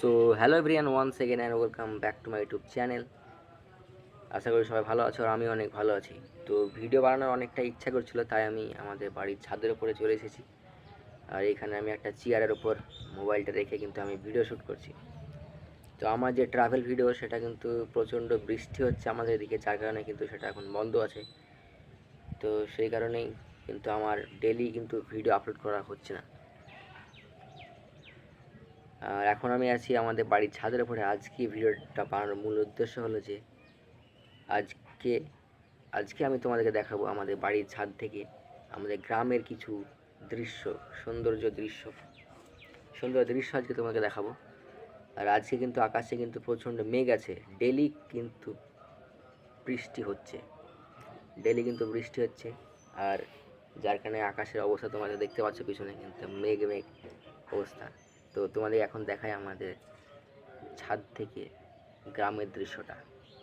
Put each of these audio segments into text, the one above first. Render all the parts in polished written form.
So hello everyone, once again and welcome back to my YouTube channel. আশা করি সবাই ভালো আছো আর আমি অনেক ভালো আছি। তো ভিডিও বানানোর অনেকটা ইচ্ছা করছিল, তাই আমি আমাদের বাড়ির ছাদের উপরে চলে এসেছি। আর এখানে আমি একটা চেয়ারের ওপর মোবাইলটা রেখে কিন্তু আমি ভিডিও শ্যুট করছি। তো আমার যে ট্রাভেল ভিডিও সেটা কিন্তু প্রচণ্ড বৃষ্টি হচ্ছে আমাদের এদিকে, যার কারণে কিন্তু সেটা এখন বন্ধ আছে। তো সেই কারণেই কিন্তু আমার ডেলি কিন্তু ভিডিও আপলোড করা হচ্ছে না। আর এখন আমি আছি আমাদের বাড়ির ছাদের উপরে। আজকে ভিডিওটা বানানোর মূল উদ্দেশ্য হলো যে আজকে আজকে আমি তোমাদেরকে দেখাবো আমাদের বাড়ির ছাদ থেকে আমাদের গ্রামের কিছু দৃশ্য, সৌন্দর্য দৃশ্য সুন্দর দৃশ্য আজকে তোমাকে দেখাবো। আর আজকে কিন্তু আকাশে কিন্তু প্রচণ্ড মেঘ আছে, ডেলি কিন্তু বৃষ্টি হচ্ছে। আর যার কারণে আকাশের অবস্থা তোমাদের দেখতে পাচ্ছ, পিছনে কিন্তু মেঘ মেঘ অবস্থা। তো তোমাদের এখন দেখায় আমাদের ছাদ থেকে গ্রামের দৃশ্যটা।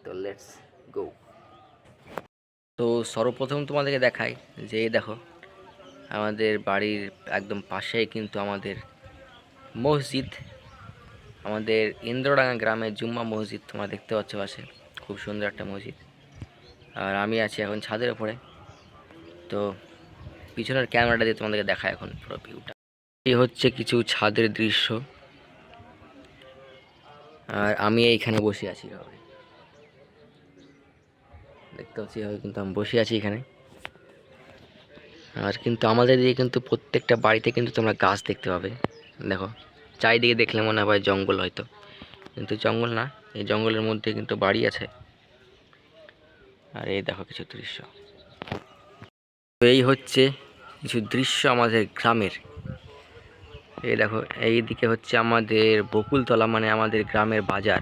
তো লেটস গো। তো সর্বপ্রথম তোমাদেরকে দেখাই যে দেখো, আমাদের বাড়ির একদম পাশেই কিন্তু আমাদের মসজিদ, আমাদের ইন্দ্রডাঙ্গা গ্রামের জুম্মা মসজিদ তোমরা দেখতে পাচ্ছ পাশে, খুব সুন্দর একটা মসজিদ। আর আমি আছি এখন ছাদের উপরে। তো পিছনের ক্যামেরাটা দিয়ে তোমাদেরকে দেখায় এখন পুরো ভিউটা। এই হচ্ছে কিছু ছাদের দৃশ্য, আর আমি এইখানে বসে আছি। দেখতে পাচ্ছি কিন্তু আমি বসে আছি এখানে। আর কিন্তু আমাদের দিকে কিন্তু প্রত্যেকটা বাড়িতে কিন্তু তোমরা গাছ দেখতে পাবে। দেখো, চারিদিকে দেখলে মনে হয় জঙ্গল, হয়তো কিন্তু জঙ্গল না, এই জঙ্গলের মধ্যে কিন্তু বাড়ি আছে। আর এই দেখো কিছু দৃশ্য। তো এই হচ্ছে কিছু দৃশ্য আমাদের গ্রামের। এই দেখো, এই দিকে হচ্ছে আমাদের বকুলতলা, মানে আমাদের গ্রামের বাজার।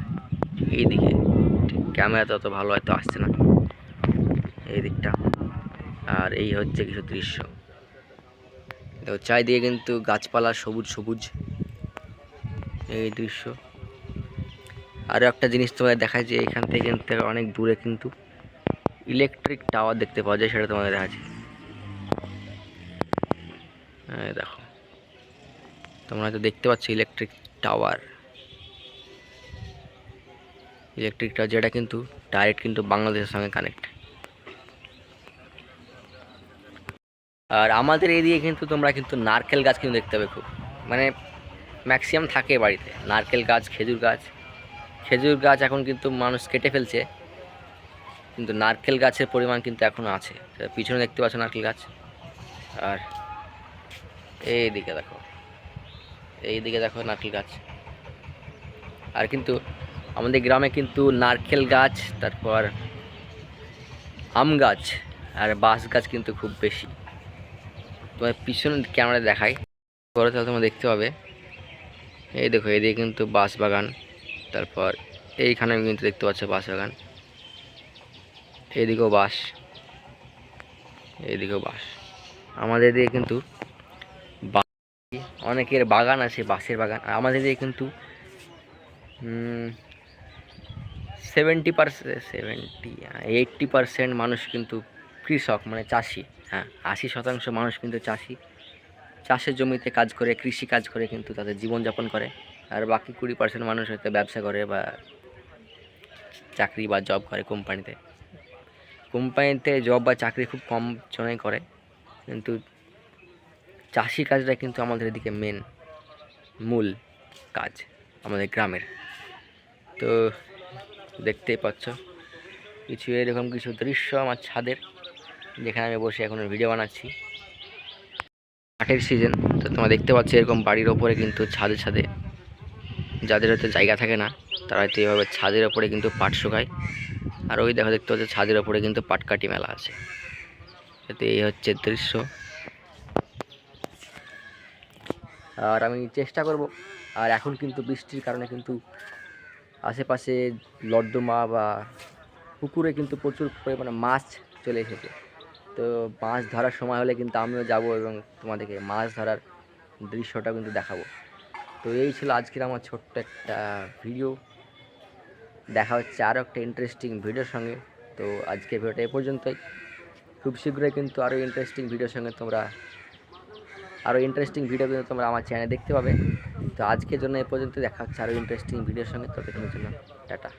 এই দিকে ক্যামেরাতে অত ভালো হয়তো আসছে না, এই দিকটা। আর এই হচ্ছে কিছু দৃশ্য। দেখো চারিদিকে কিন্তু গাছপালা, সবুজ সবুজ এই দৃশ্য। আরও একটা জিনিস তোমাদের দেখায় যে এখান থেকে কিন্তু অনেক দূরে কিন্তু ইলেকট্রিক টাওয়ার দেখতে পাওয়া যায়, সেটা তোমাদের দেখাচ্ছি। দেখো, তোমরা হয়তো দেখতে পাচ্ছ ইলেকট্রিক টাওয়ার, যেটা কিন্তু ডাইরেক্ট কিন্তু বাংলাদেশের সঙ্গে কানেক্ট। আর আমাদের এদিকে কিন্তু তোমরা কিন্তু নারকেল গাছ কিন্তু দেখতে পাবে খুব, মানে ম্যাক্সিমাম থাকে বাড়িতে নারকেল গাছ, খেজুর গাছ এখন কিন্তু মানুষ কেটে ফেলছে, কিন্তু নারকেল গাছের পরিমাণ কিন্তু এখনও আছে। পিছনে দেখতে পাচ্ছ নারকেল গাছ। আর এইদিকে দেখো নারকেল গাছ। আর কিন্তু আমাদের গ্রামে কিন্তু নারকেল গাছ, তারপর আম গাছ আর বাঁশ গাছ কিন্তু খুব বেশি। তোমার পিছনে ক্যামেরা দেখাই পরে, তাহলে তোমরা দেখতে পাবে। এই দেখো, এদিকে কিন্তু বাঁশ বাগান, তারপর এইখানে কিন্তু দেখতে পাচ্ছ বাঁশ বাগান, এইদিকেও বাঁশ। আমাদের দিকে কিন্তু অনেকের বাগান আছে, বাঁশের বাগান। আর আমাদের দিকে কিন্তু 80% মানুষ কিন্তু কৃষক, মানে চাষি। হ্যাঁ, 80% মানুষ কিন্তু চাষি, চাষের জমিতে কাজ করে, কৃষি কাজ করে কিন্তু তাদের জীবনযাপন করে। আর বাকি 20% মানুষ হয়তো ব্যবসা করে বা চাকরি বা জব করে কোম্পানিতে জব বা চাকরি খুব কম জনেই করে, কিন্তু চাষি কাজটা কিন্তু আমাদের এদিকে মূল কাজ আমাদের গ্রামের। তো দেখতেই পাচ্ছ কিছু এরকম কিছু দৃশ্য আমার ছাদের, যেখানে আমি বসে এখন ভিডিও বানাচ্ছি। পাটের সিজন, তো তোমরা দেখতে পাচ্ছ এরকম বাড়ির ওপরে কিন্তু ছাদে যাদের হয়তো জায়গা থাকে না, তারা হয়তো এইভাবে ছাদের ওপরে কিন্তু পাট শুকায়। আর ওই দেখতে পাচ্ছ ছাদের ওপরে কিন্তু পাটকাঠি মেলা আছে। এতে এই হচ্ছে দৃশ্য। আর আমি চেষ্টা করব। আর এখন কিন্তু বৃষ্টির কারণে কিন্তু আশেপাশে নর্দমা বা পুকুরে কিন্তু প্রচুর পরিমাণে মাছ চলে এসেছে। তো মাছ ধরার সময় হলে কিন্তু আমিও যাব এবং তোমাদেরকে মাছ ধরার দৃশ্যটা কিন্তু দেখাবো। তো এই ছিল আজকের আমার ছোট্ট একটা ভিডিও। দেখা হচ্ছে আরও একটা ইন্টারেস্টিং ভিডিওর সঙ্গে। তো আজকে ভিডিওটা এ পর্যন্তই। খুব শীঘ্রই কিন্তু আরও ইন্টারেস্টিং ভিডিওর সঙ্গে তোমরা আরও ইন্টারেস্টিং ভিডিও কিন্তু তোমরা আমার চ্যানেলে দেখতে পাবে। তো আজকের জন্য এ পর্যন্ত, দেখা হচ্ছে আরও ইন্টারেস্টিং ভিডিওর সঙ্গে। ততক্ষণের জন্য টাটা।